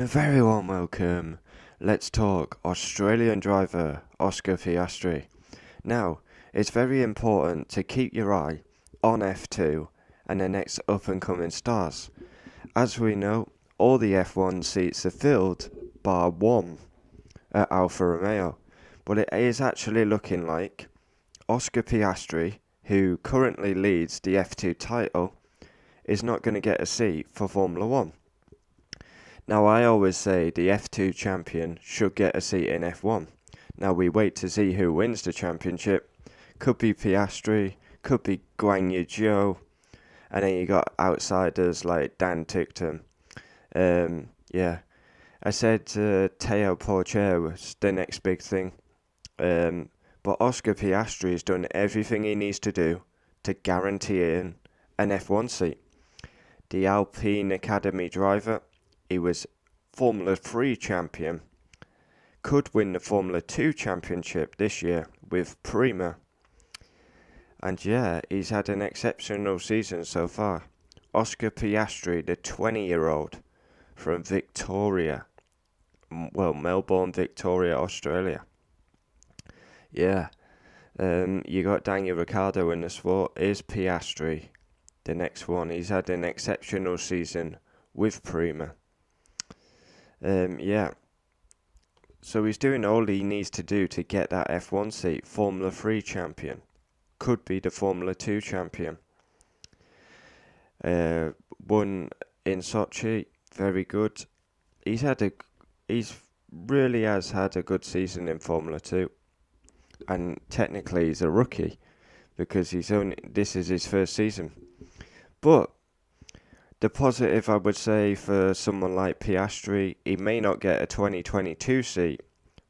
A very warm welcome. Let's talk Australian driver Oscar Piastri. Now, it's very important to keep your eye on F2 and the next up and coming stars. As we know, all the F1 seats are filled bar one at Alfa Romeo, but it is actually looking like Oscar Piastri, who currently leads the F2 title, is not going to get a seat for Formula 1. Now, I always say the F2 champion should get a seat in F1. Now, we wait to see who wins the championship. Could be Piastri, could be Guan Yu Zhou, and then you got outsiders like Dan Tickton. Yeah, I said Teo Porcher was the next big thing. But Oscar Piastri has done everything he needs to do to guarantee an F1 seat. The Alpine Academy driver, he was Formula 3 champion, could win the Formula 2 championship this year with Prima. And yeah, he's had an exceptional season so far. Oscar Piastri, the 20-year-old from Victoria, Melbourne, Victoria, Australia. Yeah, you got Daniel Ricciardo in the sport. Is Piastri the next one? He's had an exceptional season with Prima. Yeah. So he's doing all he needs to do to get that F1 seat. Formula 3 champion. Could be the Formula 2 champion. Won in Sochi. Very good. He's really has had a good season in Formula 2. And technically he's a rookie because this is his first season. But the positive, I would say, for someone like Piastri, he may not get a 2022 seat,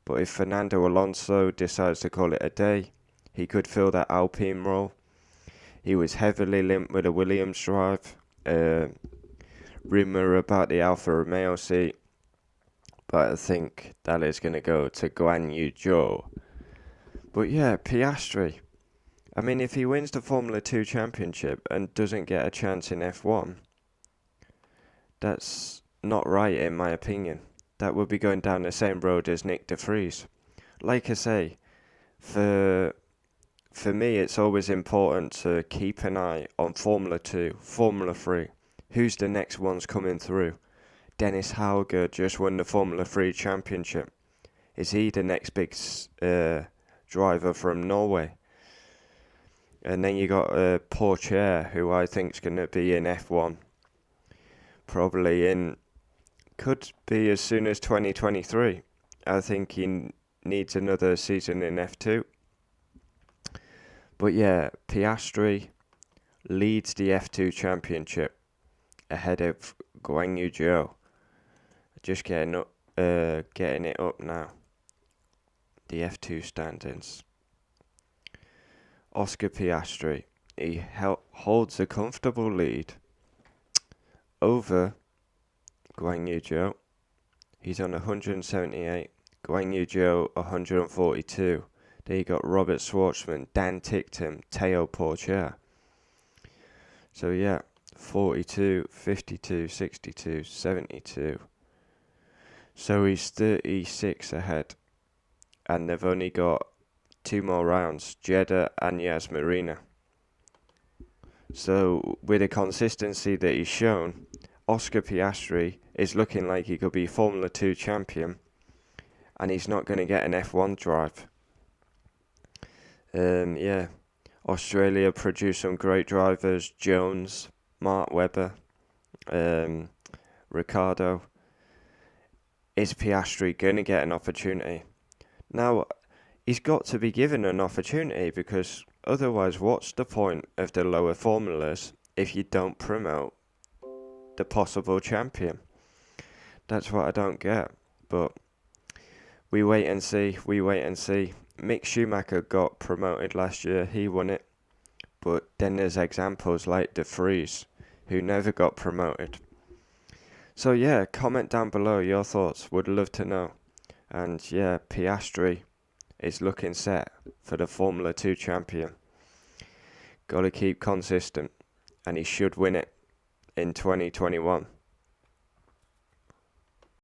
but if Fernando Alonso decides to call it a day, he could fill that Alpine role. He was heavily linked with a Williams drive. Rumour about the Alfa Romeo seat, but I think that is going to go to Guan Yu Zhou. But yeah, Piastri. I mean, if he wins the Formula 2 championship and doesn't get a chance in F1, that's not right in my opinion. That would be going down the same road as Nick de Vries. Like I say, for me it's always important to keep an eye on Formula 2, Formula 3. Who's the next ones coming through? Dennis Hauger just won the Formula 3 championship. Is he the next big driver from Norway? And then you got Porcher, who I think is going to be in F1. Could be as soon as 2023. I think he needs another season in F2. But yeah, Piastri leads the F2 championship ahead of Guan Yu Zhou. Just getting it up now. The F2 standings. Oscar Piastri, he holds a comfortable lead over Guan Yu Zhou. He's on 178. Guan Yu Zhou 142. Then you got Robert Schwartzman, Dan Tickton, Teo Porcher. So yeah, 42, 52, 62, 72. So he's 36 ahead. And they've only got 2 more rounds, Jeddah and Yas Marina. So with the consistency that he's shown, Oscar Piastri is looking like he could be Formula 2 champion, and he's not going to get an F1 drive. Yeah, Australia produced some great drivers: Jones, Mark Webber, Ricciardo. Is Piastri going to get an opportunity? Now, he's got to be given an opportunity, because otherwise what's the point of the lower formulas if you don't promote the possible champion? That's what I don't get. But we wait and see. Mick Schumacher got promoted last year. He won it. But then there's examples like de Vries, who never got promoted. So yeah, comment down below your thoughts. Would love to know. And yeah, Piastri is looking set for the Formula 2 champion. Got to keep consistent, and he should win it in 2021.